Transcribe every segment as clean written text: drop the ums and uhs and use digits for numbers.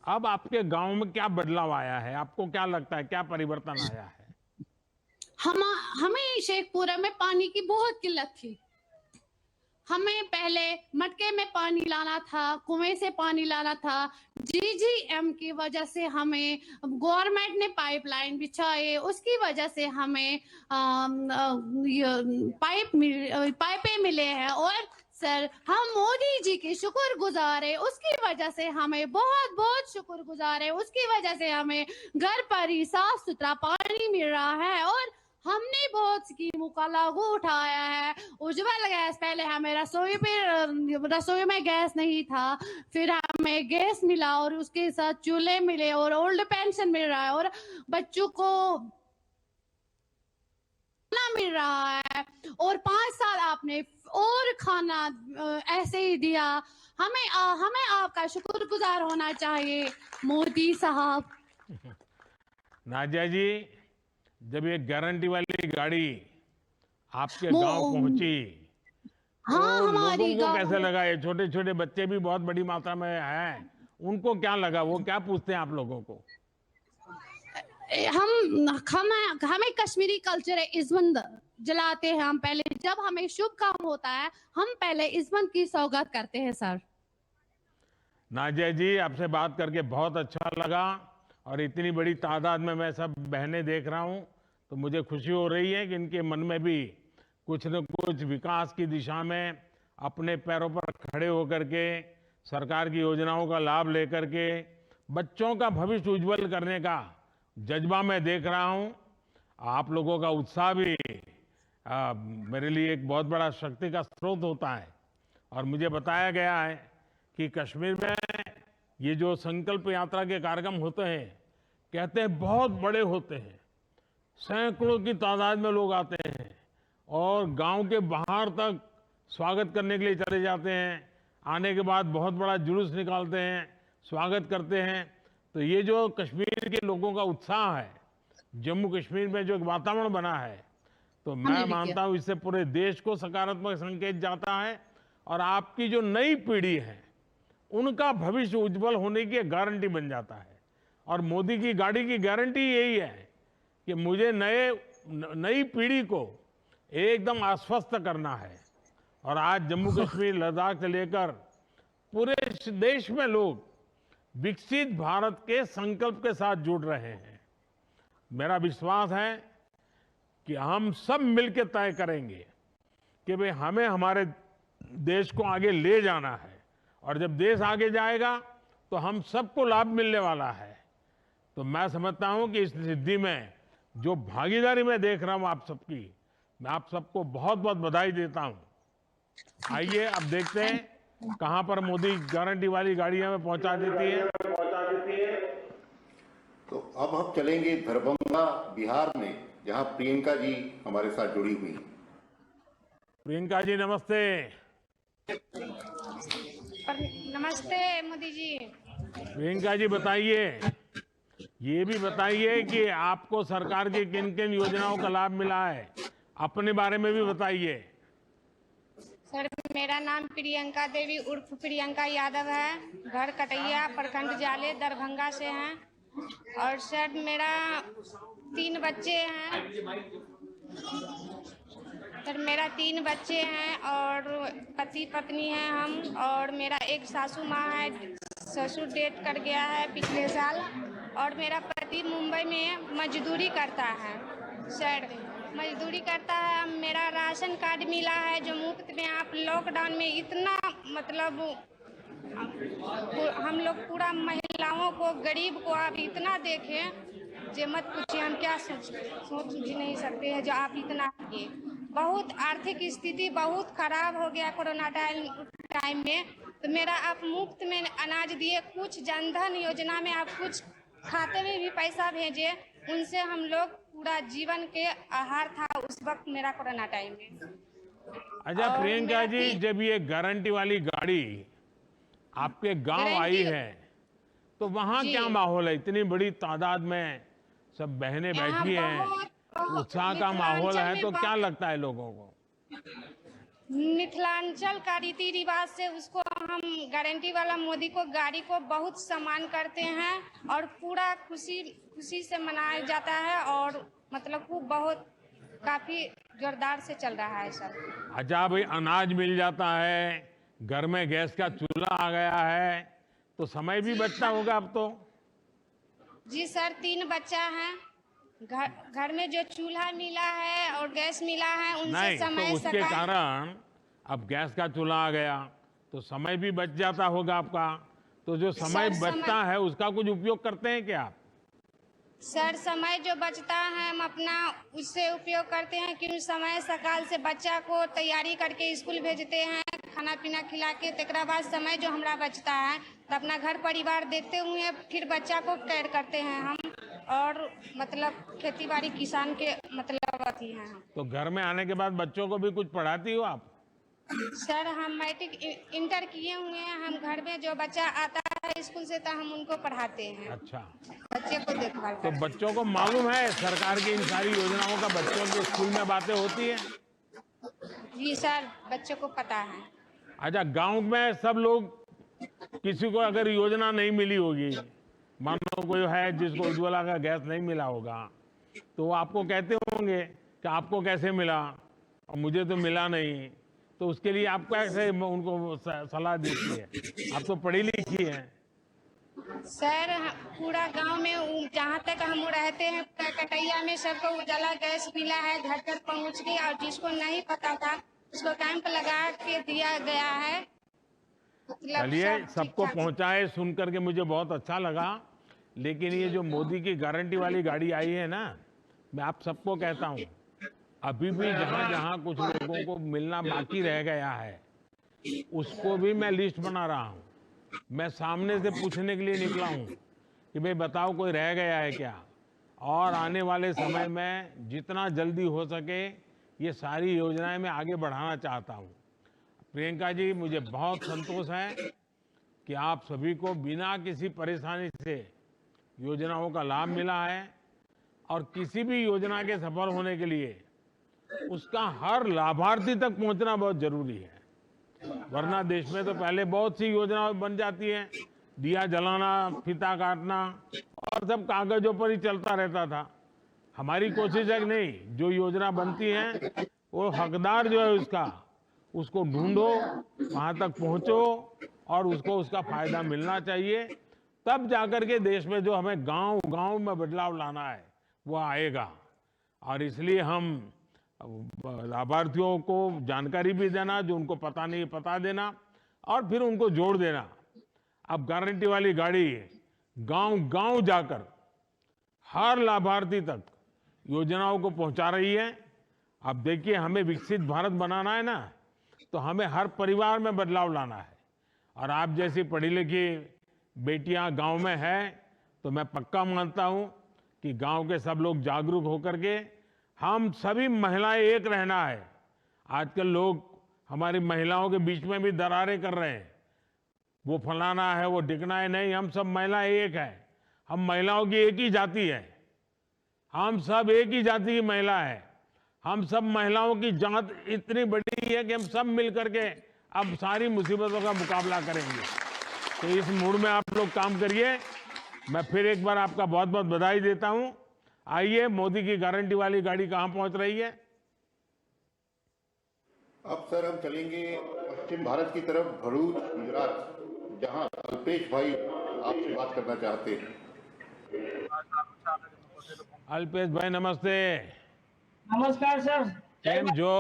अब आपके गांव में क्या बदलाव आया है? आपको क्या लगता है, क्या परिवर्तन आया है? हम हमें शेखपुरा में पानी की बहुत किल्लत थी। हमें पहले मटके में पानी लाना था, कुएं से पानी लाना था। जीजीएम की वजह से हमें गवर्नमेंट ने पाइपलाइन बिछाए, उसकी वजह से हमें पाइपें मिले हैं। और सर, हम मोदी जी के शुक्रगुजार है, उसकी वजह से हमें बहुत बहुत शुक्रगुजार है, उसकी वजह से हमें घर पर ही साफ सुथरा पानी मिल रहा है। और हमने बहुत स्कीमों का लागू उठाया है। उज्जवल गैस, पहले हमें रसोई में गैस नहीं था, फिर हमें गैस मिला और उसके साथ चूल्हे मिले और ओल्ड पेंशन मिल रहा है और बच्चों को खाना मिल रहा है। और 5 साल आपने और खाना ऐसे ही दिया। हमें आपका शुक्रगुजार होना चाहिए मोदी साहब। नाजिया जी, जब ये गारंटी वाली गाड़ी आपके मो गांव पहुंची हाँ, तो लोगों हमारी को गांव कैसे में लगा? ये छोटे छोटे बच्चे भी बहुत बड़ी मात्रा में हैं, उनको क्या लगा? वो क्या पूछते हैं आप लोगों को? हमें कश्मीरी कल्चर है, इज़्ज़त जलाते हैं हम पहले। जब हमें शुभ काम होता है, हम पहले इज़्ज़त की सौगात करते हैं सर। नाजिया जी, आपसे बात करके बहुत अच्छा लगा। और इतनी बड़ी तादाद में मैं सब बहनें देख रहा हूं, तो मुझे खुशी हो रही है कि इनके मन में भी कुछ न कुछ विकास की दिशा में अपने पैरों पर खड़े होकर के, सरकार की योजनाओं का लाभ लेकर के बच्चों का भविष्य उज्जवल करने का जज्बा मैं देख रहा हूं। आप लोगों का उत्साह भी मेरे लिए एक बहुत बड़ा शक्ति का स्रोत होता है। और मुझे बताया गया है कि कश्मीर में ये जो संकल्प यात्रा के कार्यक्रम होते हैं, कहते हैं बहुत बड़े होते हैं, सैकड़ों की तादाद में लोग आते हैं और गांव के बाहर तक स्वागत करने के लिए चले जाते हैं। आने के बाद बहुत बड़ा जुलूस निकालते हैं, स्वागत करते हैं। तो ये जो कश्मीर के लोगों का उत्साह है, जम्मू कश्मीर में जो एक वातावरण बना है, तो मैं हमने भी किया। मानता हूं इससे पूरे देश को सकारात्मक संकेत जाता है। और आपकी जो नई पीढ़ी है, उनका भविष्य उज्जवल होने की गारंटी बन जाता है। और मोदी की गाड़ी की गारंटी यही है कि मुझे नई पीढ़ी को एकदम आश्वस्त करना है। और आज जम्मू कश्मीर, लद्दाख से लेकर पूरे देश में लोग विकसित भारत के संकल्प के साथ जुड़ रहे हैं। मेरा विश्वास है कि हम सब मिलकर तय करेंगे कि भाई हमें हमारे देश को आगे ले जाना है। और जब देश आगे जाएगा तो हम सबको लाभ मिलने वाला है। तो मैं समझता हूं कि इस सिद्धि में जो भागीदारी मैं देख रहा हूं आप सबकी, मैं आप सबको बहुत बहुत बधाई देता हूं। आइए अब देखते हैं कहां पर मोदी गारंटी वाली गाड़ी हमें पहुंचा देती है। तो अब हम चलेंगे दरभंगा बिहार में, जहां प्रियंका जी हमारे साथ जुड़ी हुई हैं। प्रियंका जी नमस्ते। नमस्ते मोदी जी। प्रियंका जी बताइए, ये भी बताइए कि आपको सरकार की किन किन योजनाओं का लाभ मिला है, अपने बारे में भी बताइए। सर, मेरा नाम प्रियंका देवी उर्फ प्रियंका यादव है। घर कटैया, प्रखंड जाले, दरभंगा से हैं। और सर, मेरा 3 बच्चे हैं। सर, मेरा 3 बच्चे हैं और पति पत्नी हैं हम। और मेरा एक सासू माँ है, ससुर डेथ कर गया है पिछले साल। और मेरा पति मुंबई में मजदूरी करता है। सर, मजदूरी करता है। मेरा राशन कार्ड मिला है जो मुफ्त में। आप लॉकडाउन में इतना मतलब हम लोग पूरा महिलाओं को, गरीब को आप इतना देखें जो मत पूछिए। हम क्या सोच भी नहीं सकते हैं जो आप इतना किए। बहुत आर्थिक स्थिति बहुत खराब हो गया कोरोना टाइम में। तो मेरा आप मुफ्त में अनाज दिए, कुछ जनधन योजना में आप कुछ खाते में भी पैसा भेजे। उनसे हम लोग पूरा जीवन के आहार था उस वक्त मेरा कोरोना टाइम में। अच्छा और प्रियंका मेरा जी, जब ये गारंटी वाली गाड़ी आपके गांव आई गारंटी है, तो वहां जी, क्या माहौल है? इतनी बड़ी तादाद में सब बहनें यहाँ बैठी हैं, बहुत बहुत उत्साह का माहौल मिथिलांचल है, में तो क्या लगता है लोगों को? मिथिलांचल का रीति रिवाज से उसको हम गारंटी वाला मोदी को गाड़ी को बहुत सम्मान करते हैं और पूरा खुशी खुशी से मनाया जाता है और मतलब खूब बहुत काफी जोरदार से चल रहा है सब। अच्छा भाई, अनाज मिल जाता है, घर में गैस का चूल्हा आ गया है, तो समय भी बचता होगा अब तो। जी सर, 3 बच्चा है, घर में जो चूल्हा मिला है और गैस मिला है उनसे नहीं, समय तो उसके कारण अब गैस का चूल्हा आ गया तो समय भी बच जाता होगा आपका। तो जो समय बचता है उसका कुछ उपयोग करते हैं क्या आप? सर, समय जो बचता है हम अपना उससे उपयोग करते हैं कि उस समय सकाल से बच्चा को तैयारी करके स्कूल भेजते हैं, खाना पीना खिला के। तेकरा बाद समय जो हमारा बचता है तो अपना घर परिवार देखते हुए फिर बच्चा को केयर करते हैं हम। और मतलब खेती बाड़ी किसान के मतलब अथी हैं हम। तो घर में आने के बाद बच्चों को भी कुछ पढ़ाती हो आप? सर, हम मैट्रिक इंटर किए हुए हैं, हम घर में जो बच्चा आता है स्कूल से तो हम उनको पढ़ाते हैं। अच्छा, बच्चे को देखभाल तो करते हैं। बच्चों को मालूम है सरकार की इन सारी योजनाओं का? बच्चों के स्कूल में बातें होती है? जी सर, बच्चों को पता है। अच्छा, गांव में सब लोग, किसी को अगर योजना नहीं मिली होगी, मानो कोई है जिसको उज्ज्वला का गैस नहीं मिला होगा, तो वो आपको कहते होंगे कि आपको कैसे मिला और मुझे तो मिला नहीं। तो उसके लिए आप कैसे उनको सलाह देती है? आप तो पढ़ी लिखी है। सर, पूरा गांव में जहाँ तक हम रहते हैं कटैया में सबको उजाला गैस मिला है, घर तक पहुँच गई। और जिसको नहीं पता था उसको कैंप लगा के दिया गया है। मतलब चलिए, सब सबको ठीक-ठाक। पहुंचाए सुन करके मुझे बहुत अच्छा लगा। लेकिन ये जो मोदी की गारंटी वाली गाड़ी आई है ना, मैं आप सबको कहता हूँ, अभी भी जहाँ जहाँ कुछ लोगों को मिलना बाकी रह गया है उसको भी मैं लिस्ट बना रहा हूँ। मैं सामने से पूछने के लिए निकला हूँ कि भाई बताओ कोई रह गया है क्या, और आने वाले समय में जितना जल्दी हो सके ये सारी योजनाएं मैं आगे बढ़ाना चाहता हूँ। प्रियंका जी, मुझे बहुत संतोष है कि आप सभी को बिना किसी परेशानी से योजनाओं का लाभ मिला है, और किसी भी योजना के सफल होने के लिए उसका हर लाभार्थी तक पहुंचना बहुत जरूरी है। वरना देश में तो पहले बहुत सी योजनाएं बन जाती हैं, दिया जलाना, फीता काटना, और सब कागजों पर ही चलता रहता था। हमारी कोशिश है कि नहीं, जो योजना बनती है वो हकदार जो है उसको ढूंढो, वहां तक पहुंचो और उसको उसका फायदा मिलना चाहिए। तब जाकर के देश में जो हमें गांव गांव में बदलाव लाना है वो आएगा। और इसलिए हम लाभार्थियों को जानकारी भी देना, जो उनको पता नहीं पता देना, और फिर उनको जोड़ देना। अब गारंटी वाली गाड़ी गांव गांव जाकर हर लाभार्थी तक योजनाओं को पहुंचा रही है। अब देखिए, हमें विकसित भारत बनाना है ना, तो हमें हर परिवार में बदलाव लाना है। और आप जैसी पढ़ी लिखी बेटियां गांव में हैं तो मैं पक्का मानता हूं कि गांव के सब लोग जागरूक होकर के हम सभी महिलाएं एक रहना है। आजकल लोग हमारी महिलाओं के बीच में भी दरारें कर रहे हैं, वो फलाना है, वो ढिकना है। नहीं, हम सब महिलाएं एक है। हम महिलाओं की एक ही जाति है, हम सब एक ही जाति की महिला है। हम सब महिलाओं की जात इतनी बड़ी है कि हम सब मिल करके अब सारी मुसीबतों का मुकाबला करेंगे। तो इस मूड में आप लोग काम करिए। मैं फिर एक बार आपका बहुत बहुत बधाई देता हूं। आइए, मोदी की गारंटी वाली गाड़ी कहां पहुंच रही है? अब सर हम चलेंगे पश्चिम भारत की तरफ, भरूच, गुजरात, जहां अल्पेश भाई आपसे बात करना चाहते हैं। अल्पेश भाई नमस्ते। नमस्कार सर। केम जो?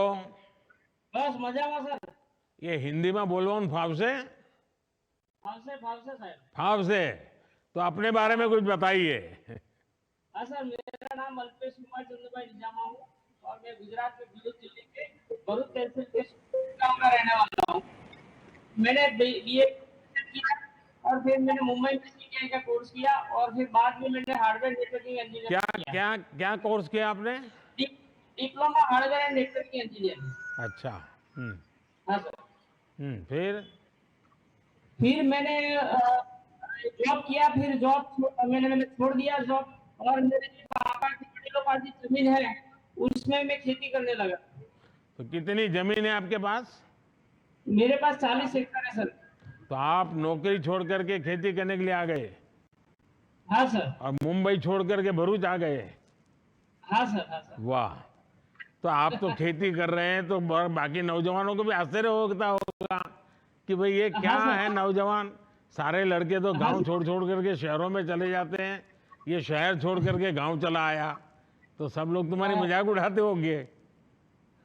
बस मजाમાં सर। ये हिंदी में बोलो फाव से साहब। फाव से। तो अपने बारे में कुछ बताइए। हाँ सर, मेरा नाम अल्पेश कुमार चंद्रभाई निजामा हूँ और मैं गुजरात में भरूच जिले के भरूच तहसील के गांव का रहने वाला हूँ। मैंने बीए किया और फिर मैंने मुंबई में सीटीआई का कोर्स किया और फिर बाद में मैंने हार्डवेयर नेटवर्किंग इंजीनियर किया। क्या कोर्स किया आपने? Diploma hardware and networking engineer. अच्छा। हाँ सर। फिर मैंने जॉब किया, फिर जॉब मैंने छोड़ दिया जॉब, और मेरे पापा की बड़ी लोग जमीन है उसमें मैं खेती करने लगा। तो कितनी जमीन है आपके पास? मेरे पास 40 एकड़ है सर। तो आप नौकरी छोड़ करके खेती करने के लिए आ गए हाँ सर। और मुंबई छोड़ करके भरूच आ गए। हाँ सर। हाँ सर। वाह। तो आप तो खेती कर रहे हैं तो बाकी नौजवानों को भी आश्चर्य होता होगा कि भाई ये क्या हाँ है सर। नौजवान, सारे लड़के तो हाँ गांव सर। छोड़ छोड़ करके शहरों में चले जाते हैं, ये शहर छोड़ करके गांव चला आया। तो सब लोग तुम्हारी हाँ। मजाक उड़ाते होंगे।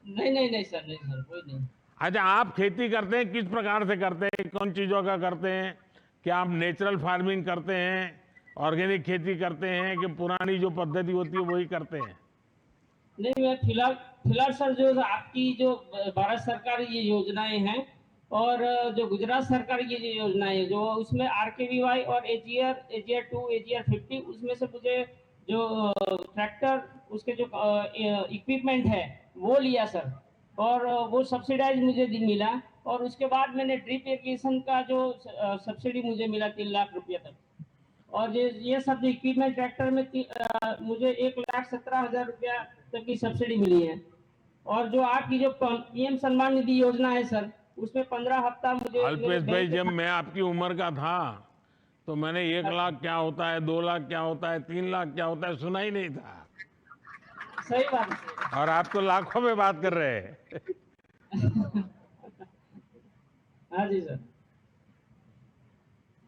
नहीं नहीं नहीं सर, नहीं सर, कोई नहीं। अच्छा, आप खेती करते हैं किस प्रकार से करते हैं, कौन चीजों का करते हैं? क्या आप नेचुरल फार्मिंग करते हैं, ऑर्गेनिक खेती करते हैं, कि पुरानी जो पद्धति होती है वही करते हैं? नहीं, मैं फिलहाल फिलहाल सर जो आपकी जो भारत सरकार ये योजनाएं हैं और जो गुजरात सरकार की जो योजनाएं हैं, जो उसमें RKVY और एजीआर 2 एजीआर 50, उसमें से मुझे जो ट्रैक्टर उसके जो इक्विपमेंट है वो लिया सर। और वो सब्सिडाइज मुझे मिला। और उसके बाद मैंने ड्रिप इरिगेशन का जो सब्सिडी मुझे मिला 3 लाख रुपया तक। और ये सब इक्विपमेंट ट्रैक्टर में मुझे 1,17,000 रुपया तक की सब्सिडी मिली है। और जो आपकी जो PM सम्मान निधि योजना है सर, उसमें 15 हफ्ता मुझे मेरे अल्पेश भाई, बैंक जब मैं आपकी उम्र का था तो मैंने 1 लाख क्या होता है, 2 लाख क्या होता है, 3 लाख क्या होता है सुना ही नहीं था। सही बात है। और आप तो लाखों में बात कर रहे हैं। हाँ जी सर।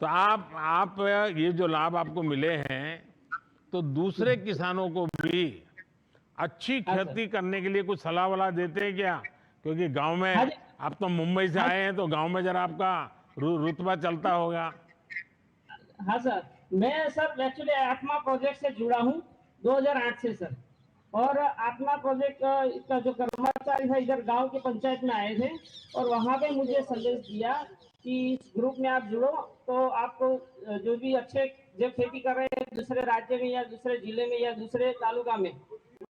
तो आप ये जो लाभ आपको मिले हैं, तो दूसरे किसानों को भी अच्छी हाँ सर। खेती करने के लिए कुछ सलाह वलाह देते हैं क्या? क्योंकि गांव में, हाँ जी। आप तो मुंबई से आए हैं तो गांव में जरा आपका रुतबा चलता होगा। हाँ सर, मैं सर एक्चुअली आत्मा प्रोजेक्ट से जुड़ा हूँ 2008 से सर। और आत्मा प्रोजेक्ट का जो कर्मचारी है इधर गांव के पंचायत में आए थे और वहां पे मुझे संदेश दिया कि इस ग्रुप में आप जुड़ो तो आपको जो भी अच्छे जब खेती कर रहे हैं दूसरे राज्य में या दूसरे जिले में या दूसरे तालुका में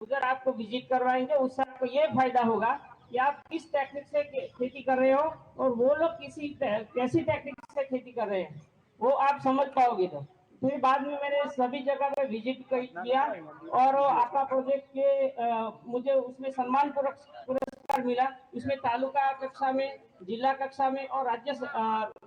उधर आपको विजिट करवाएंगे, उससे आपको ये फायदा होगा कि आप किस टेक्निक से खेती कर रहे हो और वो लोग कैसी टेक्निक से खेती कर रहे हैं वो आप समझ पाओगे। तो फिर बाद में मैंने सभी जगह पे विजिट किया और आपका प्रोजेक्ट के मुझे उसमें सम्मान पुरस्कार मिला। उसमें तालुका कक्षा में, जिला कक्षा में और राज्य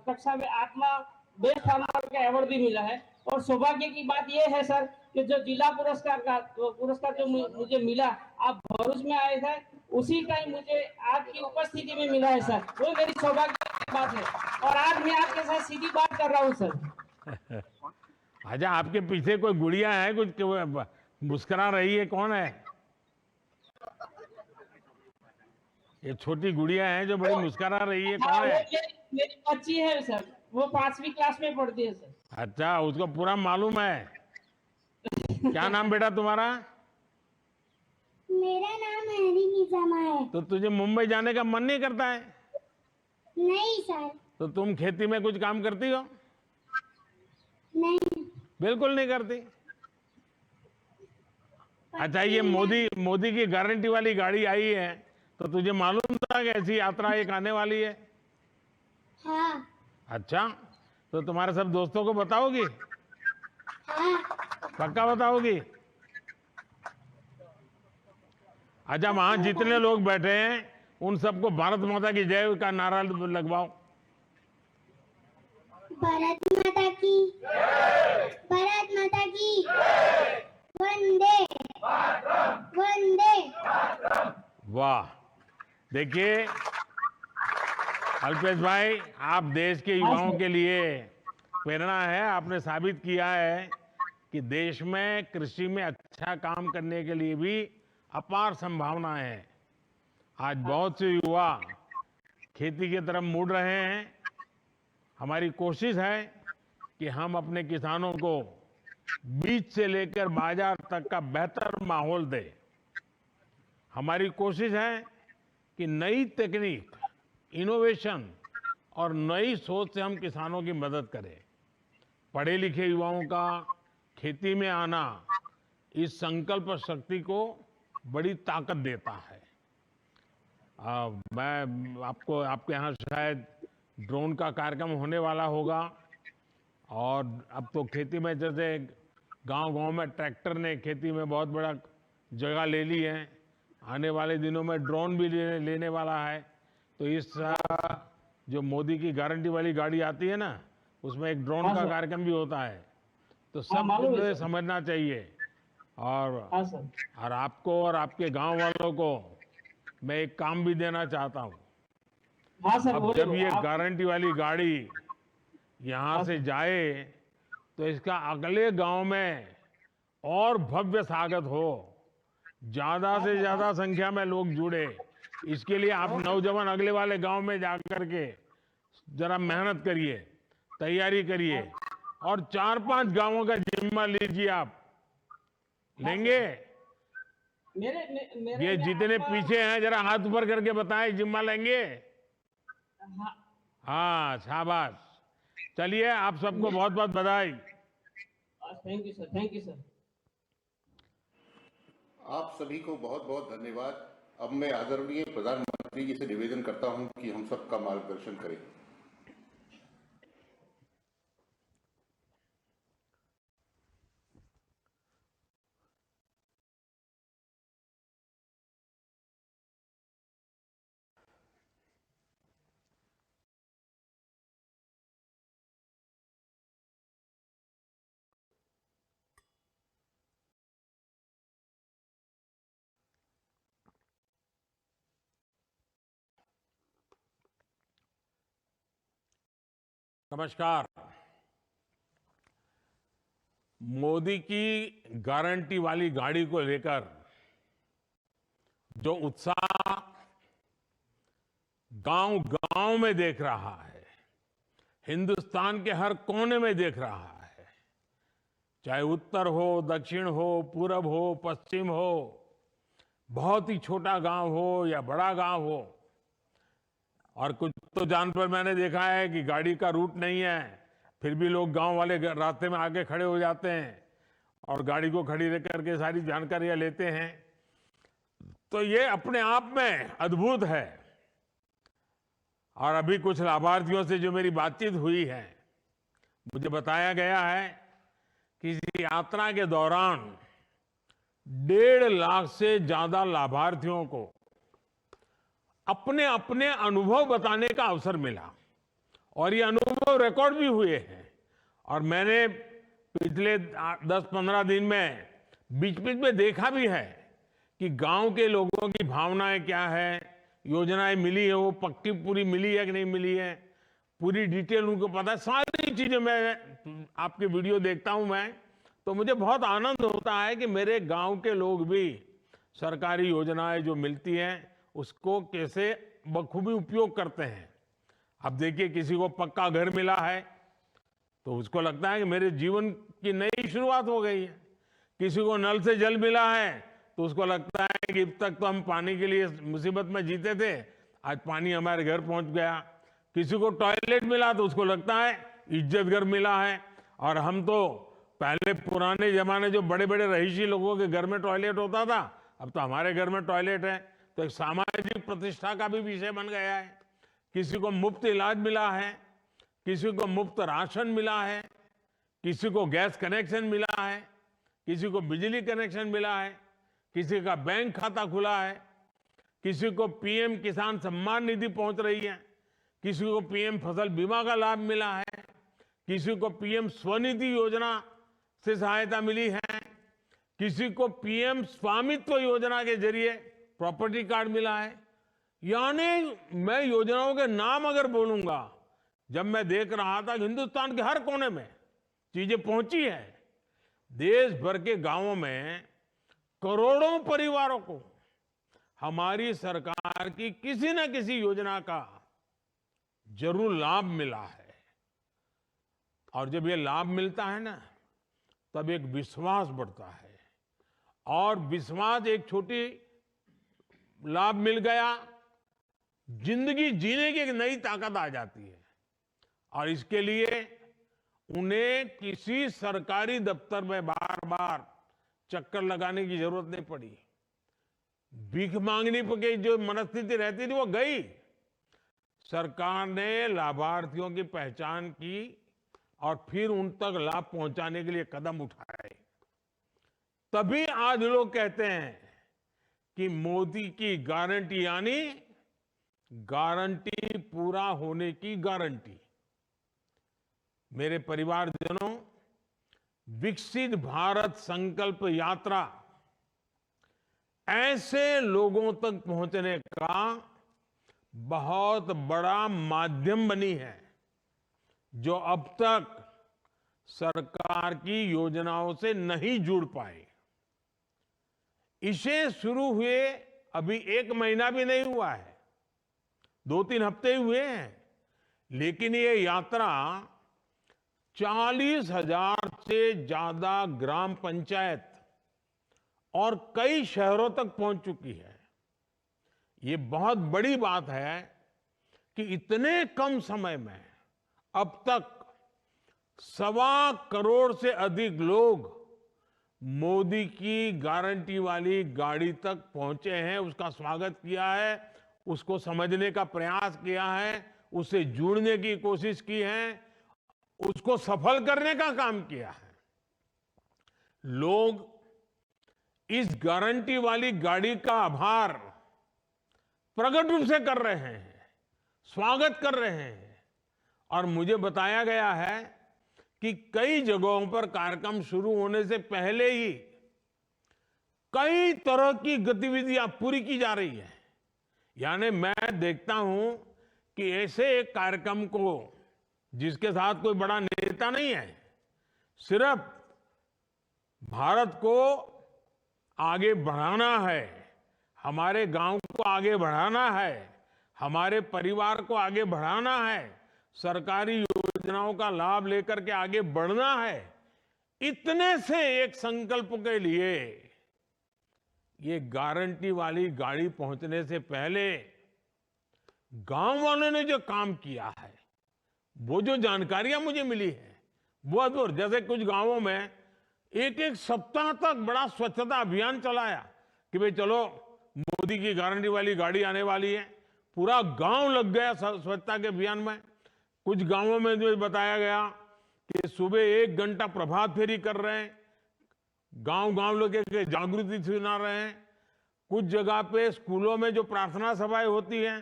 कक्षा में आत्मा बेस्ट फार्मर का अवार्ड भी मिला है। और सौभाग्य की बात यह है सर कि जो जिला पुरस्कार जो मुझे मिला, आप भरूच में आए थे, उसी का ही मुझे आपकी उपस्थिति में मिला है सर। वो मेरी सौभाग्य की बात है और आज मैं आपके साथ सीधी बात कर रहा हूँ सर। अच्छा, आपके पीछे कोई गुड़िया है कुछ मुस्कुरा रही है, कौन है ये छोटी गुड़िया है जो बड़ी मुस्कुरा रही है, हाँ, कौन है? मेरी बच्ची है सर, वो 5वीं क्लास में पढ़ती है सर। अच्छा, उसको पूरा मालूम है। क्या नाम बेटा तुम्हारा? मेरा नाम हरी निजामा है। तो तुझे मुंबई जाने का मन नहीं करता है? नहीं सर। तो तुम खेती में कुछ काम करती हो? नहीं। बिल्कुल नहीं करती। अच्छा, ये मोदी की गारंटी वाली गाड़ी आई है तो तुझे मालूम था कि ऐसी यात्रा एक आने वाली है? हाँ। अच्छा, तो तुम्हारे सब दोस्तों को बताओगी? हाँ। पक्का बताओगी? अच्छा, वहां जितने लोग बैठे हैं उन सबको भारत माता की जय का नारा लगवाओ। भारत माता की, भारत माता की, वंदे वंदे। वाह। देखिए अल्पेश भाई, आप देश के युवाओं के लिए प्रेरणा है। आपने साबित किया है कि देश में कृषि में अच्छा काम करने के लिए भी अपार संभावनाएं हैं। आज बहुत से युवा खेती की तरफ मुड़ रहे हैं। हमारी कोशिश है कि हम अपने किसानों को बीज से लेकर बाजार तक का बेहतर माहौल दें। हमारी कोशिश है कि नई तकनीक, इनोवेशन और नई सोच से हम किसानों की मदद करें। पढ़े लिखे युवाओं का खेती में आना इस संकल्प शक्ति को बड़ी ताकत देता है। मैं आपको, आपके यहाँ शायद ड्रोन का कार्यक्रम होने वाला होगा और अब तो खेती में जैसे गांव-गांव में ट्रैक्टर ने खेती में बहुत बड़ा जगह ले ली है। आने वाले दिनों में ड्रोन भी लेने वाला है। तो इस जो मोदी की गारंटी वाली गाड़ी आती है ना, उसमें एक ड्रोन हाँ का सर। कार्यक्रम भी होता है। तो मालूम है सब सर। समझना चाहिए। और हाँ सर। और आपको और आपके गांव वालों को मैं एक काम भी देना चाहता हूं। हाँ सर, अब बोलिए जब ये आप। गारंटी वाली गाड़ी यहाँ हाँ से सर। जाए तो इसका अगले गांव में और भव्य स्वागत हो, ज्यादा से ज्यादा संख्या में लोग जुड़े। इसके लिए आप नौजवान अगले वाले गांव में जाकर के जरा मेहनत करिए, तैयारी करिए और 4-5 गांवों का जिम्मा लीजिए। आप लेंगे? मेरे ये में जितने आपका- पीछे हैं जरा हाथ ऊपर करके बताएं, जिम्मा लेंगे? हाँ। हाँ, शाबाश। चलिए, आप सबको बहुत बहुत बधाई। Thank you sir, thank you sir. आप सभी को बहुत बहुत धन्यवाद। अब मैं आदरणीय प्रधानमंत्री जी से निवेदन करता हूं कि हम सबका मार्गदर्शन करें। नमस्कार। मोदी की गारंटी वाली गाड़ी को लेकर जो उत्साह गांव गांव में देख रहा है, हिंदुस्तान के हर कोने में देख रहा है, चाहे उत्तर हो, दक्षिण हो, पूरब हो, पश्चिम हो, बहुत ही छोटा गांव हो या बड़ा गांव हो। और कुछ तो जान पर मैंने देखा है कि गाड़ी का रूट नहीं है, फिर भी लोग गांव वाले रास्ते में आके खड़े हो जाते हैं और गाड़ी को खड़ी रख करके सारी जानकारियां लेते हैं। तो ये अपने आप में अद्भुत है। और अभी कुछ लाभार्थियों से जो मेरी बातचीत हुई है, मुझे बताया गया है कि इस यात्रा के दौरान 1.5 लाख से ज्यादा लाभार्थियों को अपने अपने अनुभव बताने का अवसर मिला और ये अनुभव रिकॉर्ड भी हुए हैं। और मैंने पिछले 10-15 दिन में बीच बीच में देखा भी है कि गांव के लोगों की भावनाएं क्या है, योजनाएं मिली है वो पक्की पूरी मिली है कि नहीं मिली है, पूरी डिटेल उनको पता है। सारी चीजें मैं आपके वीडियो देखता हूं मैं, तो मुझे बहुत आनंद होता है कि मेरे गांव के लोग भी सरकारी योजनाएं जो मिलती हैं उसको कैसे बखूबी उपयोग करते हैं। अब देखिए, किसी को पक्का घर मिला है तो उसको लगता है कि मेरे जीवन की नई शुरुआत हो गई है। किसी को नल से जल मिला है तो उसको लगता है कि अब तक तो हम पानी के लिए मुसीबत में जीते थे, आज पानी हमारे घर पहुंच गया। किसी को टॉयलेट मिला तो उसको लगता है इज्जत घर मिला है। और हम तो पहले पुराने जमाने जो बड़े बड़े रहीशी लोगों के घर में टॉयलेट होता था, अब तो हमारे घर में टॉयलेट है, तो एक सामाजिक प्रतिष्ठा का भी विषय बन गया है। किसी को मुफ्त इलाज मिला है, किसी को मुफ्त राशन मिला है, किसी को गैस कनेक्शन मिला है, किसी को बिजली कनेक्शन मिला है, किसी का बैंक खाता खुला है, किसी को पीएम किसान सम्मान निधि पहुंच रही है, किसी को पीएम फसल बीमा का लाभ मिला है, किसी को पीएम स्वनिधि योजना से सहायता मिली है, किसी को पीएम स्वामित्व योजना के जरिए प्रॉपर्टी कार्ड मिला है। यानी मैं योजनाओं के नाम अगर बोलूंगा, जब मैं देख रहा था कि हिंदुस्तान के हर कोने में चीजें पहुंची है, देश भर के गांवों में करोड़ों परिवारों को हमारी सरकार की किसी न किसी योजना का जरूर लाभ मिला है। और जब ये लाभ मिलता है ना, तब एक विश्वास बढ़ता है। और विश्वास, एक छोटी लाभ मिल गया, जिंदगी जीने की एक नई ताकत आ जाती है। और इसके लिए उन्हें किसी सरकारी दफ्तर में बार बार चक्कर लगाने की जरूरत नहीं पड़ी। भीख मांगने की जो मनस्थिति रहती थी वो गई। सरकार ने लाभार्थियों की पहचान की और फिर उन तक लाभ पहुंचाने के लिए कदम उठाए। तभी आज लोग कहते हैं कि मोदी की गारंटी यानी गारंटी पूरा होने की गारंटी। मेरे परिवारजनों, विकसित भारत संकल्प यात्रा ऐसे लोगों तक पहुंचने का बहुत बड़ा माध्यम बनी है जो अब तक सरकार की योजनाओं से नहीं जुड़ पाए। इसे शुरू हुए अभी 1 महीना भी नहीं हुआ है, 2-3 हफ्ते ही हुए हैं, लेकिन ये यात्रा 40,000 से ज्यादा ग्राम पंचायत और कई शहरों तक पहुंच चुकी है। ये बहुत बड़ी बात है कि इतने कम समय में अब तक 1.25 करोड़ से अधिक लोग मोदी की गारंटी वाली गाड़ी तक पहुंचे हैं, उसका स्वागत किया है, उसको समझने का प्रयास किया है, उससे जुड़ने की कोशिश की है, उसको सफल करने का काम किया है। लोग इस गारंटी वाली गाड़ी का आभार प्रकट रूप से कर रहे हैं, स्वागत कर रहे हैं। और मुझे बताया गया है कि कई जगहों पर कार्यक्रम शुरू होने से पहले ही कई तरह की गतिविधियां पूरी की जा रही है। यानी मैं देखता हूं कि ऐसे एक कार्यक्रम को, जिसके साथ कोई बड़ा नेता नहीं है, सिर्फ भारत को आगे बढ़ाना है, हमारे गांव को आगे बढ़ाना है, हमारे परिवार को आगे बढ़ाना है, सरकारी योजनाओं का लाभ लेकर के आगे बढ़ना है, इतने से एक संकल्प के लिए ये गारंटी वाली गाड़ी पहुंचने से पहले गांव वालों ने जो काम किया है, वो जो जानकारियां मुझे मिली है वो अद्भुत। जैसे कुछ गांवों में एक सप्ताह तक बड़ा स्वच्छता अभियान चलाया कि भाई चलो मोदी की गारंटी वाली गाड़ी आने वाली है, पूरा गांव लग गया स्वच्छता के अभियान में। कुछ गांवों में जो बताया गया कि सुबह 1 घंटा प्रभात फेरी कर रहे हैं, गांव लोग के जागृति सुना रहे हैं। कुछ जगह पे स्कूलों में जो प्रार्थना सभाएं होती हैं,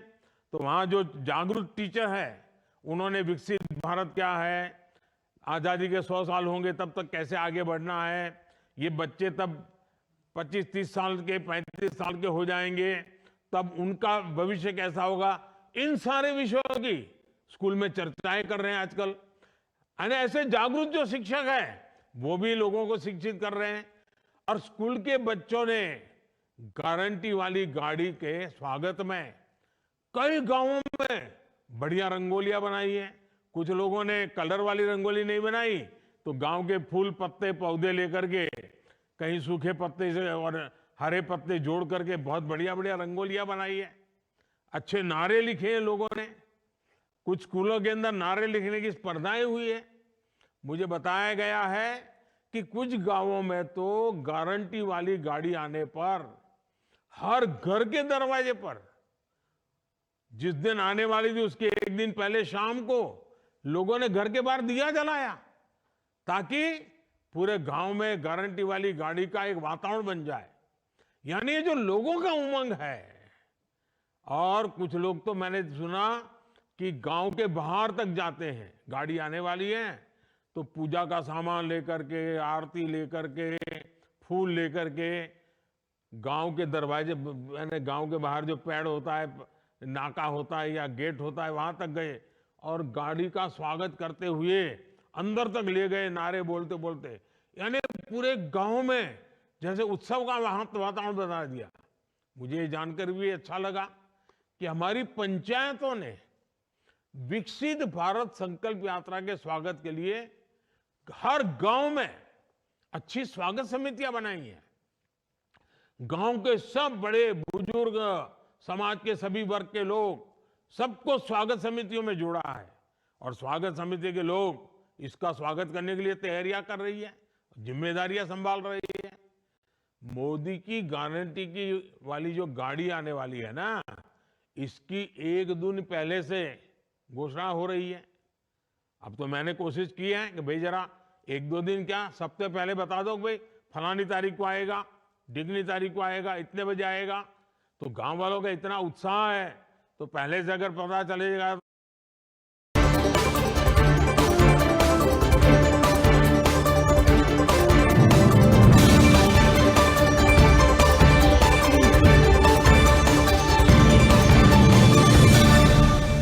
तो वहां जो जागरूक टीचर है, उन्होंने विकसित भारत क्या है, आजादी के 100 साल होंगे तब तक कैसे आगे बढ़ना है, ये बच्चे तब 25-30 साल के 35 साल के हो जाएंगे, तब उनका भविष्य कैसा होगा, इन सारे विषयों की स्कूल में चर्चाएं कर रहे हैं आजकल। यानी ऐसे जागरूक जो शिक्षक है वो भी लोगों को शिक्षित कर रहे हैं। और स्कूल के बच्चों ने गारंटी वाली गाड़ी के स्वागत में कई गांवों में बढ़िया रंगोलियां बनाई है। कुछ लोगों ने कलर वाली रंगोली नहीं बनाई, तो गांव के फूल पत्ते पौधे लेकर के, कहीं सूखे पत्ते से और हरे पत्ते जोड़ करके बहुत बढ़िया बढ़िया रंगोलियां बनाई है। अच्छे नारे लिखे हैं लोगों ने। कुछ स्कूलों के अंदर नारे लिखने की स्पर्धाएं हुई है। मुझे बताया गया है कि कुछ गांवों में तो गारंटी वाली गाड़ी आने पर हर घर के दरवाजे पर, जिस दिन आने वाली थी उसके 1 दिन पहले शाम को, लोगों ने घर के बाहर दिया जलाया, ताकि पूरे गांव में गारंटी वाली गाड़ी का एक वातावरण बन जाए। यानी ये जो लोगों का उमंग है। और कुछ लोग तो मैंने सुना कि गांव के बाहर तक जाते हैं, गाड़ी आने वाली है तो पूजा का सामान लेकर के, आरती लेकर के, फूल लेकर के गांव के दरवाजे, यानी गांव के बाहर जो पेड़ होता है, नाका होता है या गेट होता है, वहां तक गए और गाड़ी का स्वागत करते हुए अंदर तक ले गए, नारे बोलते बोलते। यानी पूरे गांव में जैसे उत्सव का वातावरण बना दिया। मुझे ये जानकर भी अच्छा लगा कि हमारी पंचायतों ने विकसित भारत संकल्प यात्रा के स्वागत के लिए हर गांव में अच्छी स्वागत समितियां बनाई हैं। गांव के सब बड़े बुजुर्ग, समाज के सभी वर्ग के लोग, सबको स्वागत समितियों में जोड़ा है। और स्वागत समिति के लोग इसका स्वागत करने के लिए तैयारियां कर रही है, जिम्मेदारियां संभाल रही है। मोदी की गारंटी की वाली जो गाड़ी आने वाली है ना, इसकी 1 दिन पहले से घोषणा हो रही है। अब तो मैंने कोशिश की है कि भाई जरा 1-2 दिन क्या, सप्ताह पहले बता दो भाई फलानी तारीख को आएगा, ढिगनी तारीख को आएगा, इतने बजे आएगा। तो गांव वालों का इतना उत्साह है, तो पहले से अगर पता चलेगा